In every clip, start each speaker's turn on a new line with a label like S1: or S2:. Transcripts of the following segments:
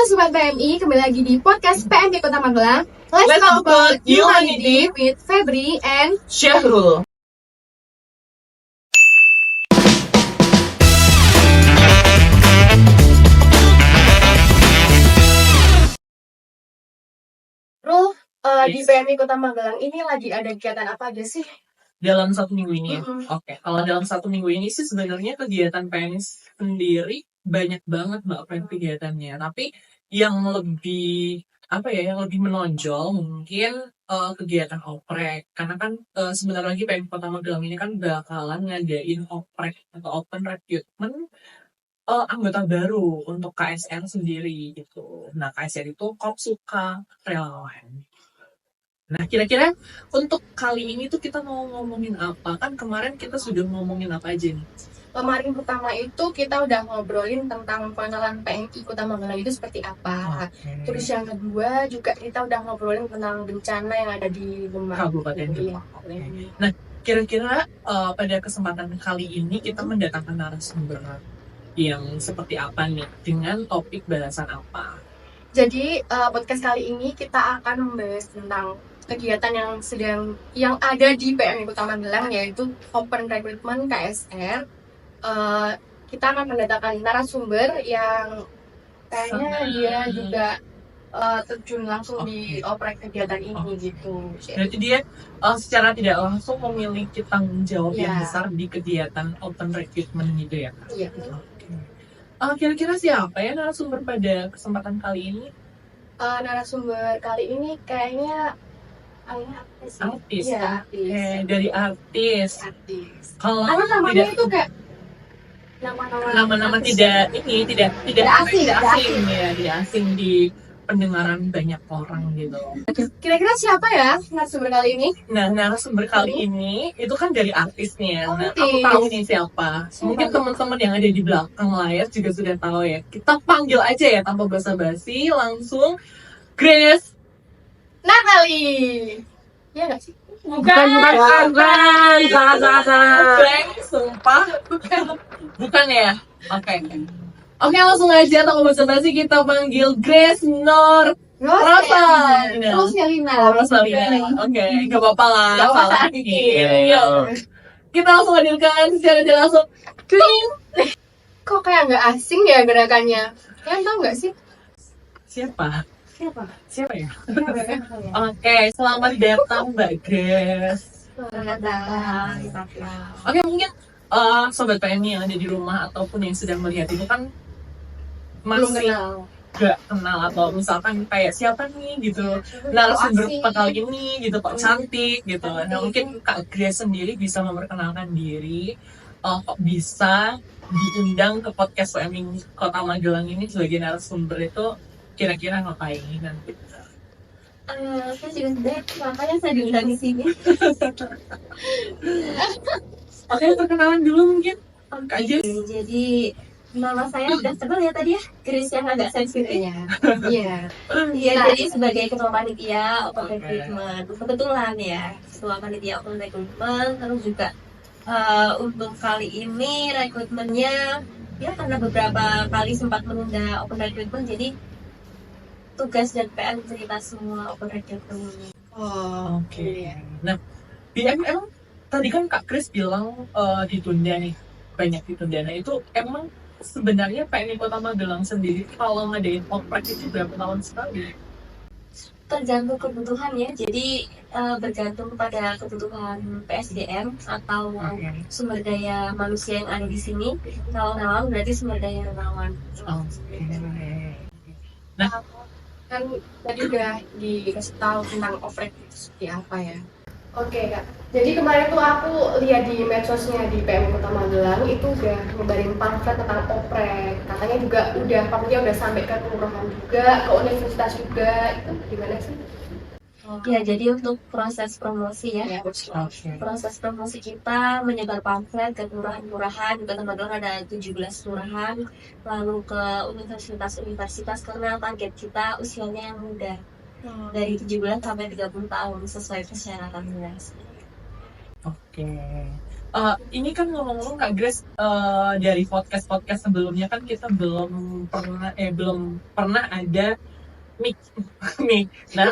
S1: Sobat PMI, kembali lagi di podcast PMI Kota Magelang. Let's talk about humanity with Febri and
S2: Syahrul.
S1: Rul, di
S2: Yes.
S1: PMI Kota Magelang ini lagi ada kegiatan apa aja sih?
S2: Dalam satu minggu ini ya?
S1: Mm-mm.
S2: Oke, kalau dalam satu minggu ini sih sebenarnya kegiatan PNS sendiri banyak banget Mbak kegiatannya. Tapi yang lebih yang lebih menonjol mungkin kegiatan oprek. Karena kan sebentar lagi PMI Kota Magelang ini kan bakalan ngadain oprek atau open recruitment anggota baru untuk KSR sendiri gitu. Nah, KSR itu Kopsuka Relawan. Nah, kira-kira untuk kali ini tuh kita mau ngomongin apa? Kan kemarin kita sudah ngomongin apa aja nih?
S1: Kemarin pertama itu kita udah ngobrolin tentang pengenalan PMI Kota Magelang itu seperti apa. Terus yang kedua juga kita udah ngobrolin tentang bencana yang ada di Demak.
S2: Kabupaten
S1: Iya.
S2: Demak. Nah, kira-kira pada kesempatan kali ini kita mendatangkan narasumber yang seperti apa nih? Dengan topik bahasan apa?
S1: Jadi podcast kali ini kita akan membahas tentang kegiatan yang ada di PMI Kota Magelang, yaitu Open Recruitment KSR. Kita akan mendatangkan narasumber yang kayaknya dia juga terjun langsung di oprek kegiatan ini gitu.
S2: Berarti dia secara tidak langsung memiliki tanggung jawab yang
S1: Iya.
S2: besar di kegiatan open recruitment gitu ya?
S1: Iya.
S2: Kira-kira siapa ya narasumber pada kesempatan kali ini?
S1: Narasumber kali ini kayaknya
S2: Artis.
S1: Iya, artis.
S2: Dari artis. Kalau
S1: Karena namanya
S2: tidak
S1: itu kayak
S2: nama-nama
S1: artis.
S2: tidak
S1: asing,
S2: tidak asing di pendengaran banyak orang gitu.
S1: Kira-kira siapa ya narasumber kali ini?
S2: Nah, narasumber kali ini itu kan dari artisnya. Nah,
S1: Artis.
S2: aku tahu nih siapa. Mungkin teman-teman yang ada di belakang layar juga sudah tahu ya. Kita panggil aja ya tanpa basa-basi, langsung Grace
S1: Natalie. Iya nggak sih?
S2: Bukan. Sumpah. Bukan ya? Oke, langsung aja tanpa basa-basi kita panggil Grace Rosalina. Oke, gak apa-apa lah.
S1: Gak apa-apa,
S2: Salah
S1: dikit.
S2: dikit. Iya. Kita langsung hadirkan secara tidak langsung.
S1: Kok kayak nggak asing ya gerakannya? Kalian tahu nggak sih?
S2: Siapa ya? Oke, selamat datang Mbak Grace. Oke, mungkin sobat PMI yang ada di rumah ataupun yang sedang melihat ini kan
S1: Belum
S2: masih
S1: kenal.
S2: gak kenal atau misalkan kayak siapa nih gitu narasumber
S1: asing.
S2: kali ini gitu kok cantik gitu. Nah, mungkin Kak Grace sendiri bisa memperkenalkan diri, kok bisa diundang ke podcast PMI Kota Magelang ini sebagai narasumber itu kira-kira ngapain nanti?
S3: Saya juga sebenarnya makanya saya diundang di sini.
S2: Oke, perkenalan dulu mungkin Kak Grace.
S3: Jadi nama saya udah kenal ya tadi ya, Grace yang agak sensitif.
S1: Iya.
S3: Iya,
S1: Nah.
S3: jadi sebagai ketua panitia open recruitment. Kebetulan ya, ketua panitia open recruitment. Terus juga untuk kali ini rekrutmennya ya karena beberapa kali sempat menunda open recruitment, jadi tugas dan PR cerita semua open recruitment.
S2: Oke. Nah, emang tadi kan Kak Grace bilang ditunda nih, banyak ditunda. Nah, itu emang sebenarnya PMI Kota Magelang sendiri kalau ngadain oprek itu berapa tahun sekali?
S3: Tergantung kebutuhan ya, jadi bergantung pada kebutuhan PSDM atau sumber daya manusia yang ada di sini. Kalau relawan berarti sumber daya relawan.
S2: Nah,
S1: Kan tadi udah dikasih tahu tentang oprek itu seperti apa ya. Oke Kak, jadi kemarin tuh aku lihat di medsosnya di PM Kota Magelang itu udah nyebarin pamflet tentang oprek. Katanya juga pamfletnya udah sampai ke kelurahan juga, ke universitas juga. Itu gimana sih?
S3: Ya, jadi untuk proses promosi ya, proses promosi kita menyebar pamflet ke kelurahan-kelurahan. Di Kota Magelang ada 17 kelurahan, lalu ke universitas-universitas karena target kita usianya yang muda, dari 17 sampai 30 tahun sesuai persyaratan.
S2: Oke. Ini kan ngomong-ngomong Kak Grace, dari podcast sebelumnya kan kita belum pernah ada mic nih. Nah,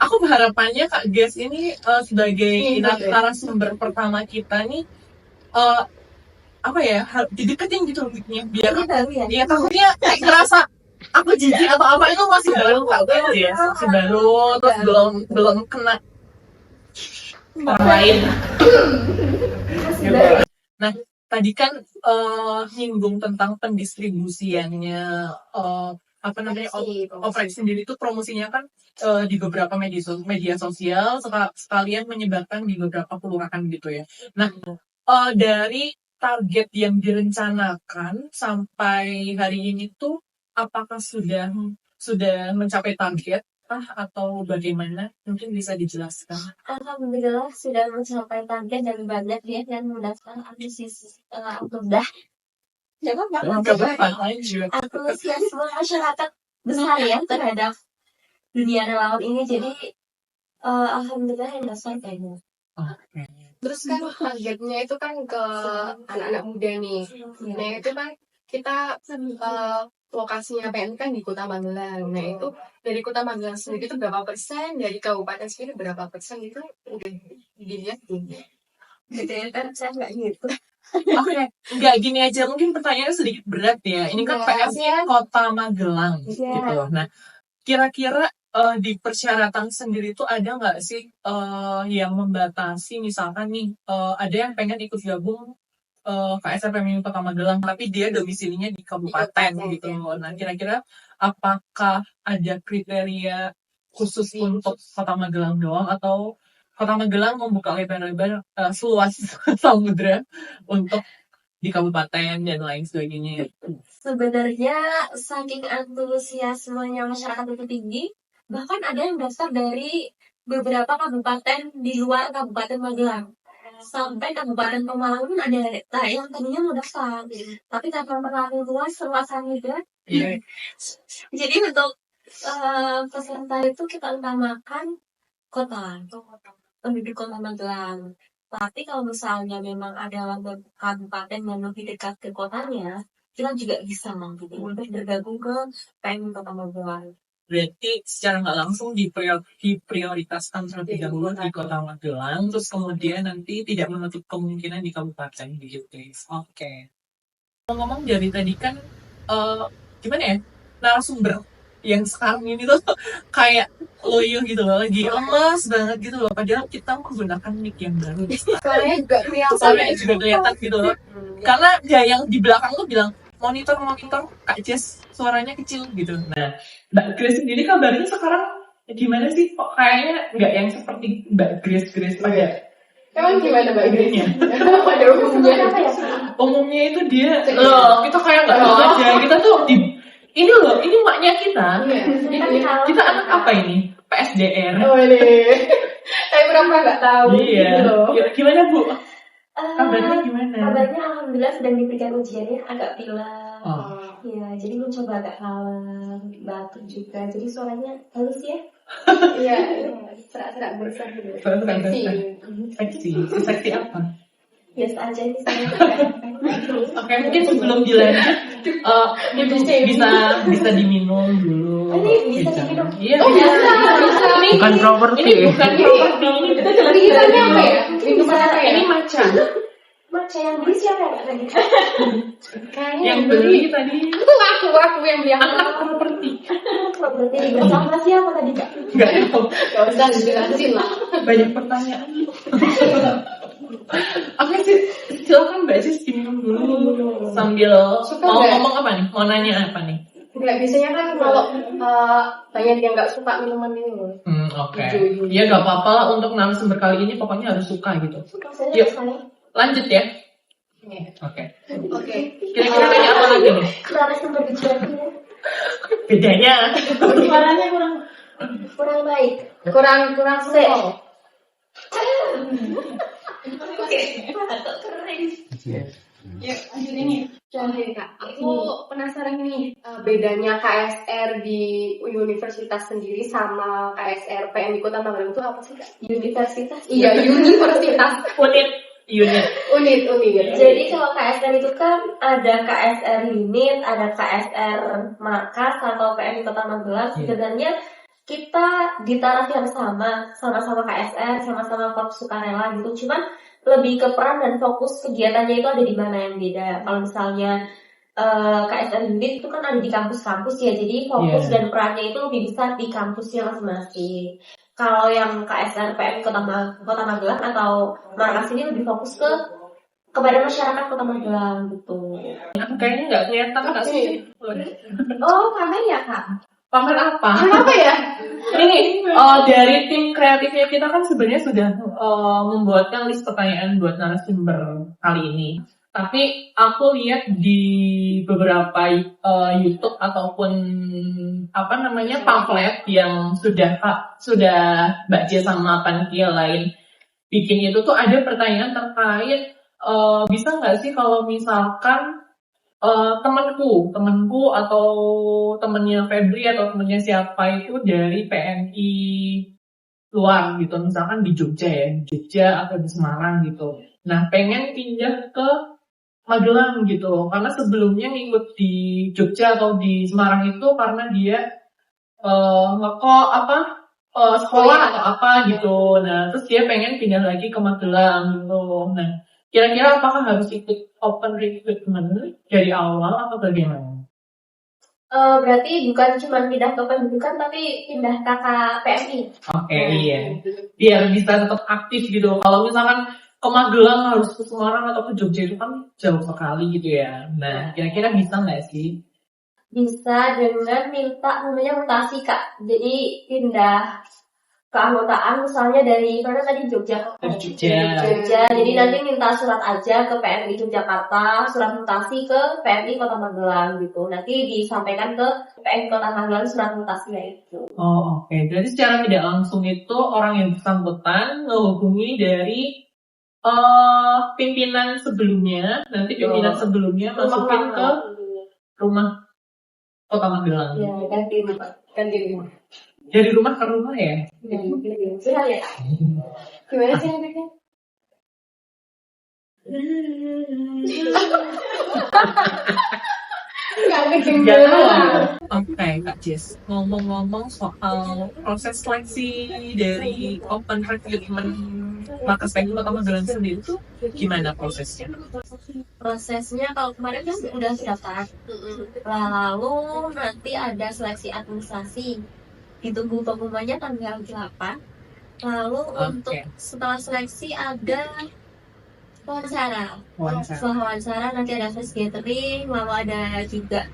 S2: aku berharapannya Kak Grace ini sebagai narasumber pertama kita nih, eh, apa ya, dideketin gitu mic-nya biar
S3: Ini baru ya?
S2: ya takutnya kayak ngerasa aku jijik atau apa, itu masih baru Kak Grace ya, masih baru, terus belum kena orang lain. Nah, tadi kan nyinggung tentang pendistribusiannya, apa namanya, operasi sendiri itu promosinya kan di beberapa media sosial, sekalian menyebarkan di beberapa kelurahan gitu ya. Nah, dari target yang direncanakan sampai hari ini tuh, apakah sudah mencapai target atau bagaimana? Mungkin bisa dijelaskan.
S3: Alhamdulillah sudah mencapai target dan banyak ya yang mendaftar antusiasme masyarakat besar ya terhadap dunia relawan ini. Jadi alhamdulillah yang daftar banyak.
S2: Oke.
S1: Terus kan targetnya itu kan ke anak-anak muda nih. Nah itu kan kita lokasinya PN kan di Kota Magelang. Nah itu dari Kota Magelang sendiri itu berapa persen, dari kabupaten sendiri berapa persen, itu udah dilihat belum?
S3: Gitu ya kan, saya nggak gitu.
S2: Oke, nggak gini aja, mungkin pertanyaannya sedikit berat ya. Ini kan PS-nya Kota Magelang gitu. Nah, kira-kira di persyaratan sendiri itu ada nggak sih yang membatasi, misalkan nih ada yang pengen ikut gabung KSRPMI Kota Magelang, tapi dia domisilinya di kabupaten gitu. Nah, kira-kira apakah ada kriteria khusus untuk Kota Magelang doang, atau Kota Magelang membuka lebar-lebar seluas samudra untuk di kabupaten dan lain sebagainya?
S3: Sebenarnya saking antusiasmenya masyarakat itu tinggi, bahkan ada yang daftar dari beberapa kabupaten di luar Kabupaten Magelang. Sampai Kabupaten Pemalang pun ada. Nah, yang tadinya mau daftar, tapi karena terlalu luas luasannya juga.
S2: Iya.
S3: Jadi untuk peserta itu kita utamakan kota, penduduk Kota Magelang. Tapi kalau misalnya memang ada warga kabupaten yang lebih dekat ke kotanya, kita juga bisa untuk bergabung ke PMI Kota Magelang.
S2: Berarti secara nggak langsung diprioritaskan terlebih dahulu di Kota Magelang, terus kemudian nanti tidak menutup kemungkinan di kabupaten gitu. Oke. Ngomong dari tadi kan gimana ya, narasumber yang sekarang ini tuh kayak loyo gitu loh, lagi lemas banget gitu loh, padahal kita menggunakan mic yang baru. Suaranya juga kelihatan gitu loh. Karena ya yang di belakang tuh bilang monitor Kak Jess suaranya kecil gitu. Nah, Mbak Grace sendiri kabarnya sekarang gimana sih? Kok kayaknya nggak yang seperti Mbak Grace pada
S1: Emang gimana Mbak Grace? Pada
S2: umumnya itu dia kita kayak nggak tahu aja. Kita tuh ini maknya kita. Kita anak apa ini? PSDR.
S1: Oh ini. Saya pura-pura nggak tahu.
S2: Iya.
S1: Gitu.
S2: Gimana Bu? Kabarnya gimana?
S3: Kabarnya alhamdulillah sedang diberikan ujiannya agak pilek.
S2: Oh.
S3: Ya, jadi mencoba agak halang, batuk juga. Jadi suaranya halus ya.
S1: Iya, serak-serak besar gitu.
S2: Seksi apa?
S3: Biasa aja nih saya.
S2: Oke, mungkin sebelum dilanjut bisa diminum dulu.
S3: Ini bisa diminum.
S2: Iya.
S3: Bisa.
S4: Bukan properti.
S2: Ini bukan properti.
S1: Itu tulisannya apa ya?
S3: Minuman apa ya?
S2: Ini matcha.
S3: Matcha yang beli siapa ya tadi?
S1: Kayaknya
S2: Yang beli tadi
S1: itu aku yang beli
S2: anak properti.
S3: Berarti bersama siapa tadi Kak?
S2: Enggak tahu.
S1: Gak usah dijelasin lah.
S2: Banyak pertanyaan. Oke sih, silakan Mbak Cis diminum dulu sambil mau ngomong apa nih? Mau nanya apa nih?
S1: Enggak, biasanya kan kalau banyak yang nggak suka minuman ini loh.
S2: Oke. Ya gak apa-apa lah, untuk narasumber kali ini pokoknya harus suka gitu. Yuk, lanjut ya. Oke. Kira-kira nanya apa lagi nih?
S3: Narasumber kejuaraan.
S2: Bedanya.
S3: Suaranya kurang baik.
S1: Kurang simple.
S3: Oke. Keren.
S1: Ya, lanjut ini. Jadi Kak, aku penasaran nih bedanya KSR di universitas sendiri sama KSR PMI Kota Magelang itu apa sih Kak?
S3: Universitas.
S1: Iya, universitas.
S2: Unit.
S1: Unit.
S3: Jadi kalau KSR itu kan ada KSR unit, ada KSR markas atau PMI Kota Magelang. Sebenarnya kita di taraf yang sama-sama KSR, sama-sama korps sukarela gitu. Cuman lebih ke peran dan fokus kegiatannya itu ada di mana yang beda. Kalau misalnya KSR unit itu kan ada di kampus-kampus ya, jadi fokus dan perannya itu lebih besar di kampusnya masing-masing. Kalau yang KSR PM Kota Magelang atau markas ini lebih fokus kepada masyarakat Kota Magelang gitu.
S2: Kayaknya nggak kelihatan nggak sih?
S3: Oh, pamer ya Kak?
S2: Pamer apa?
S1: Apa ya?
S2: Ini dari tim kreatifnya kita kan sebenarnya sudah membuatkan list pertanyaan buat narasumber kali ini. Tapi aku lihat di beberapa YouTube ataupun pamflet yang sudah Mbak J sama panitia lain bikin itu tuh ada pertanyaan terkait bisa nggak sih kalau misalkan temanku atau temennya Febri atau temennya siapa itu dari PMI luar gitu, misalkan di Jogja atau di Semarang gitu. Nah, pengen pindah ke Magelang gitu, karena sebelumnya ngikut di Jogja atau di Semarang itu karena dia sekolah atau apa gitu. Nah, terus dia pengen pindah lagi ke Magelang gitu. Nah, kira-kira apakah harus ikut open recruitment dari awal atau bagaimana?
S3: Berarti bukan cuma pindah ke pendidikan tapi pindah ke PMI.
S2: Oke, iya. Biar bisa tetap aktif gitu. Kalau misalkan ke Magelang harus ke Semarang atau ke Jogja itu kan jauh sekali gitu ya. Nah, kira-kira bisa nggak sih?
S3: Bisa dengan minta namanya mutasi Kak. Jadi pindah keanggotaan misalnya dari mana tadi Jogja. Jadi nanti minta surat aja ke PMI Yogyakarta, surat mutasi ke PMI Kota Magelang gitu. Nanti disampaikan ke PMI Kota Magelang surat mutasinya itu.
S2: Oh, oke. Jadi secara tidak langsung itu orang yang bersangkutan menghubungi dari pimpinan sebelumnya, nanti pimpinan sebelumnya masukin ke rumah Kota Magelang.
S3: Ya, ganti rumah.
S2: Dari rumah ke rumah ya?
S3: Sudah ya.
S1: Gimana sih nantinya?
S2: Oke, Kak Jess. Ngomong-ngomong soal proses seleksi dari open recruitment markas PMI Kota Magelang sendiri itu gimana prosesnya?
S3: Prosesnya kalau kemarin kan udah daftar. Lalu nanti ada seleksi administrasi. Ditunggu pengumumannya tanggal 8. Lalu untuk setelah seleksi ada wawancara. Setelah wawancara nanti ada face gathering, lalu ada juga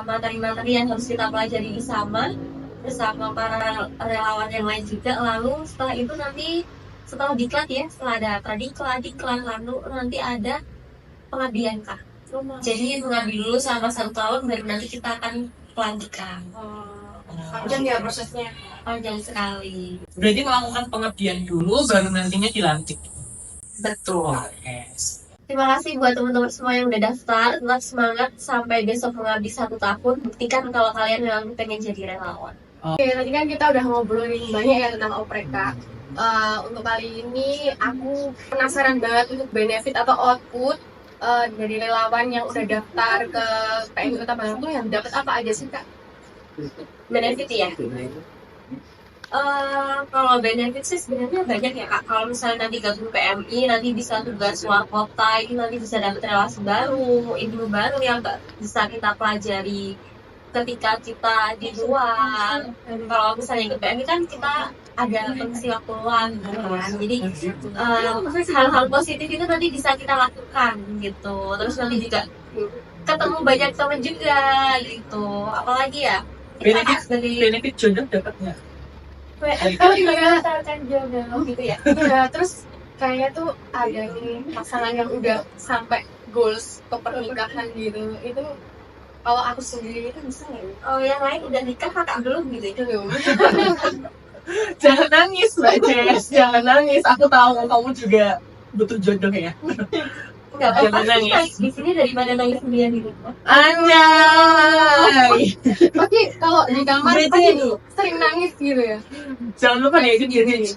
S3: materi-materi yang harus kita pelajari bersama para relawan yang lain juga. Lalu setelah itu nanti setelah diklat ya, setelah ada pradiklat, lalu nanti ada pengabdian Kak. Jadi mengambil dulu selama 1 tahun baru nanti kita akan pelantikan.
S1: Panjang ya prosesnya?
S3: Panjang sekali.
S2: Berarti melakukan pengabdian dulu baru nantinya dilantik.
S3: Betul.
S2: Yes.
S3: Terima kasih buat teman-teman semua yang udah daftar. Tetap semangat sampai besok mengabdi 1 tahun. Buktikan kalau kalian memang pengen jadi relawan.
S1: Oke, tadi kan kita udah ngobrolin banyak ya tentang opreka. Untuk kali ini aku penasaran banget untuk benefit atau output dari relawan yang udah daftar ke PMI Kota Magelang tuh yang dapat apa aja sih Kak?
S3: Benefit ya? Kalau benefit sih sebenarnya banyak ya Kak. Kalau misalnya nanti gabung PMI, nanti bisa tugas warkopta, nanti bisa dapat relasi baru, ilmu baru yang gak bisa kita pelajari ketika kita di luar. Kalau misalnya ke PMI kan kita ada pengisi waktu luang gitu kan. Jadi hal-hal positif itu nanti bisa kita lakukan gitu. Terus nanti juga ketemu banyak teman juga gitu. Apalagi ya?
S2: Benefit jodoh dapat nggak?
S1: Kalau gimana?
S3: Kan jodoh gitu ya.
S1: Iya, terus kayaknya tuh ada nih pasangan yang udah sampai goals ke pernikahan gitu. Itu kalau aku sendiri itu bisa nggak?
S3: Oh, yang lain udah nikah kakak belum gitu ya?
S2: Jangan nangis Mbak Jess, jangan nangis. Aku tahu kamu juga butuh jodoh ya.
S3: Gak
S2: Jangan
S3: apa-apa sih
S2: nangis.
S3: nangis di sini daripada nangis sendirian di rumah.
S2: Anjay.
S1: Tapi kalau di kamar
S3: Berarti
S1: pasti
S3: ini.
S1: sering nangis gitu ya.
S2: Jangan lupa deh itu gini.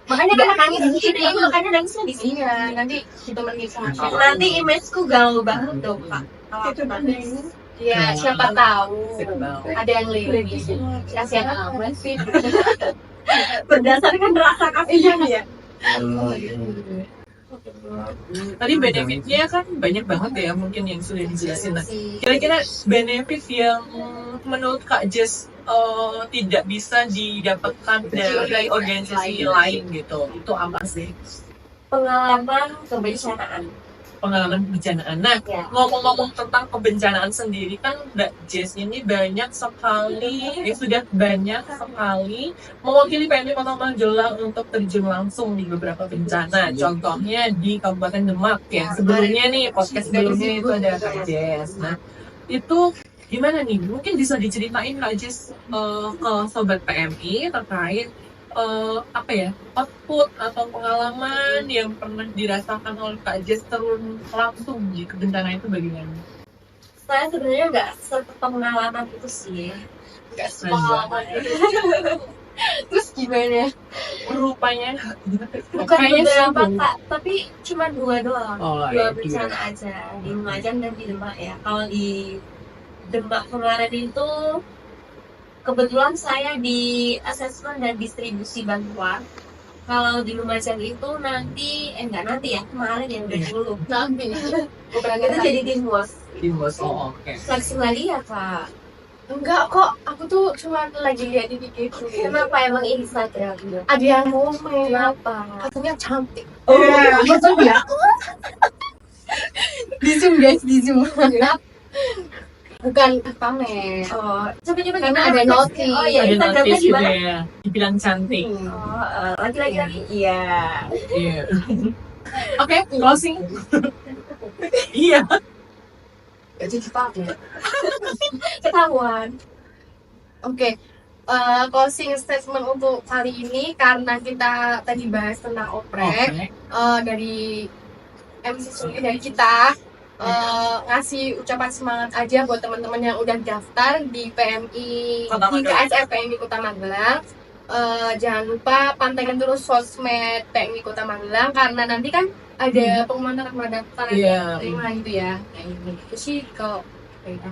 S3: Makanya kan nangis di sini, makanya nangisnya di sini.
S1: Iya, nanti ditemenin sama siapa.
S3: Nanti image-ku galau banget dong, Kak. Kalau aku nangis.
S1: Iya, siapa tahu
S2: Siapa tahu.
S1: ada yang lirik. Kasihan amat sih.
S3: Berdasarkan rasa kasihnya ya.
S2: Tadi benefitnya kan banyak banget ya mungkin yang sudah dijelasin. Nah, kira-kira benefit yang menurut Kak Jess tidak bisa didapatkan dari organisasi lain gitu, itu apa sih?
S3: Pengalaman kebencanaan.
S2: Pengalaman kebencanaan. Nah,
S3: Ya.
S2: ngomong-ngomong tentang kebencanaan sendiri kan Mbak Jess ini banyak sekali, sudah banyak sekali mewakili PMI Kota Magelang untuk terjun langsung di beberapa bencana. Contohnya di Kabupaten Demak ya. Sebelumnya nih, podcast sebelumnya itu ada Kak Jess. Nah, itu gimana nih? Mungkin bisa diceritain Kak Jess ke Sobat PMI terkait apa ya, output atau pengalaman yang pernah dirasakan oleh Kak Jess turun langsung di bencana itu bagaimana?
S3: Saya sebenarnya nggak sepengalaman itu sih.
S1: Gak sepengalaman gitu. Terus gimana?
S2: Rupanya
S3: Bukan
S2: kayaknya
S3: beberapa
S2: sibuk.
S3: Kak, tapi cuma 2 doang.
S2: Oh,
S3: Dua
S2: iya,
S3: bencana aja di Lumajang dan di Demak ya. Kalau di Demak kemarin itu kebetulan saya di asesmen dan distribusi bantuan. Kalau di Lumajang itu nanti enggak nanti ya, kemarin yang udah dulu.
S1: Nanti.
S3: Itu jadi timus.
S2: Timus. Oh, oke.
S3: Flexing lagi ya Kak.
S1: Enggak kok, aku tuh cuma lagi lihat di gitu.
S3: Kenapa emang Instagram?
S1: Ada yang komen,
S3: Kenapa?
S1: katanya cantik.
S2: Oh, iya.
S1: Betul ya? Di zoom guys, di zoom. Bukan pamer.
S3: Oh, coba-coba
S1: Karena
S3: gimana?
S1: ada notis.
S3: Oh iya,
S2: Ada
S3: Instagramnya
S2: notis gitu
S3: gimana?
S2: ya, dibilang cantik.
S3: Oh, laki-laki lagi? Iya.
S2: Iya. Oke, closing. Iya.
S1: Gak jadi pamer.
S3: Ketahuan.
S1: Oke, closing statement untuk kali ini karena kita tadi bahas tentang oprek dari MC sendiri dari kita ngasih ucapan semangat aja buat teman-teman yang udah daftar di PMI
S2: Kota
S1: di
S2: Magelang.
S1: KSF PMI Kota Magelang. Jangan lupa pantengin terus sosmed PMI Kota Magelang karena nanti kan ada pengumuman pendaftaran
S2: Iya.
S1: itu ya. Nah, ini itu sih kalau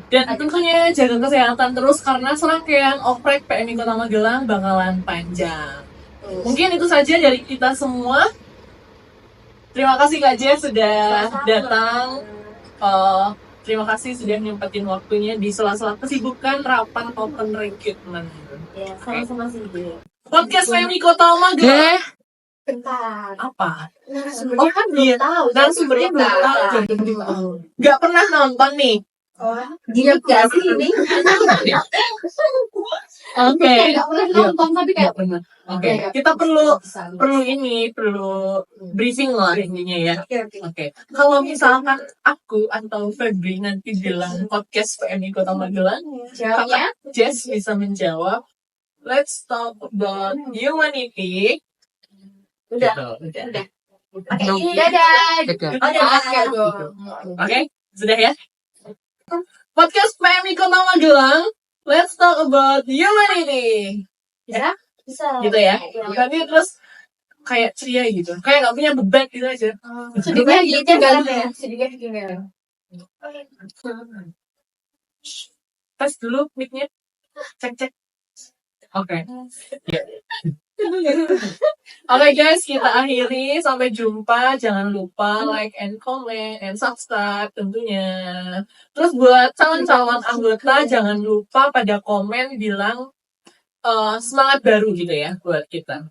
S2: Dan tentunya jaga kesehatan terus karena serangkaian oprek PMI Kota Magelang bakalan panjang. Mungkin itu saja dari kita semua. Terima kasih Kak Jess sudah datang. Terima kasih sudah nyempetin waktunya di sela-sela kesibukan rapat open recruitment.
S3: Ya, sama-sama sih.
S2: Podcast PMI Kota Magelang.
S1: bentar.
S2: Apa?
S1: Narasumbernya kan belum
S2: iya.
S1: tahu.
S2: Narasumbernya belum tahu. Gak pernah nonton nih.
S3: Gini gak sih ini?
S2: Oke.
S1: Gak pernah nonton tapi kayak
S2: Gak pernah. Oke. Kita perlu briefing lah intinya ya. Oke. Kalau misalkan aku atau Febri nanti bilang podcast PMI Kota Magelang,
S1: jawabnya
S2: Kakak Jess bisa menjawab. Let's talk about humanity.
S3: Udah.
S2: Gitu.
S3: Udah.
S1: dadah.
S2: Oke, sudah ya. Podcast PMI Kota Magelang. Let's talk about humanity.
S1: Ya,
S3: Bisa.
S2: Gitu ya. Nanti terus kayak ceria gitu. Kayak nggak punya beban gitu aja.
S1: sedikit ditinggal
S3: ya.
S1: sedikit ditinggal.
S2: Tes dulu mic-nya. Cek. Oke. Ya. Oke guys, kita akhiri. Sampai jumpa. Jangan lupa like and comment and subscribe tentunya. Terus buat calon-calon anggota jangan lupa pada komen bilang semangat baru gitu ya buat kita.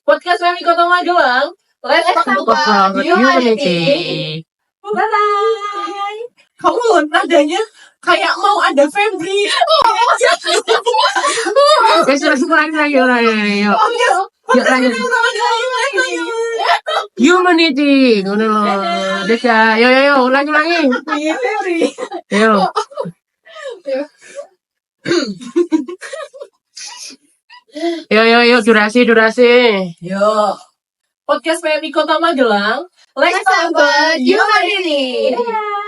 S2: Podcast PMI Kota Magelang. Let's talk about humanity.
S3: Bye-bye.
S2: Kamu nadanya kayak mau ada Febri.
S4: Lagi. Yuk lanjut. Humanity. Ngono lho. Desa. Yo, ulangi lagi.
S2: Iya, Febri.
S4: Yo. Yo, durasi.
S2: Yo. Podcast PMI Kota Magelang.
S1: Let's talk about human ini.
S3: Dadah.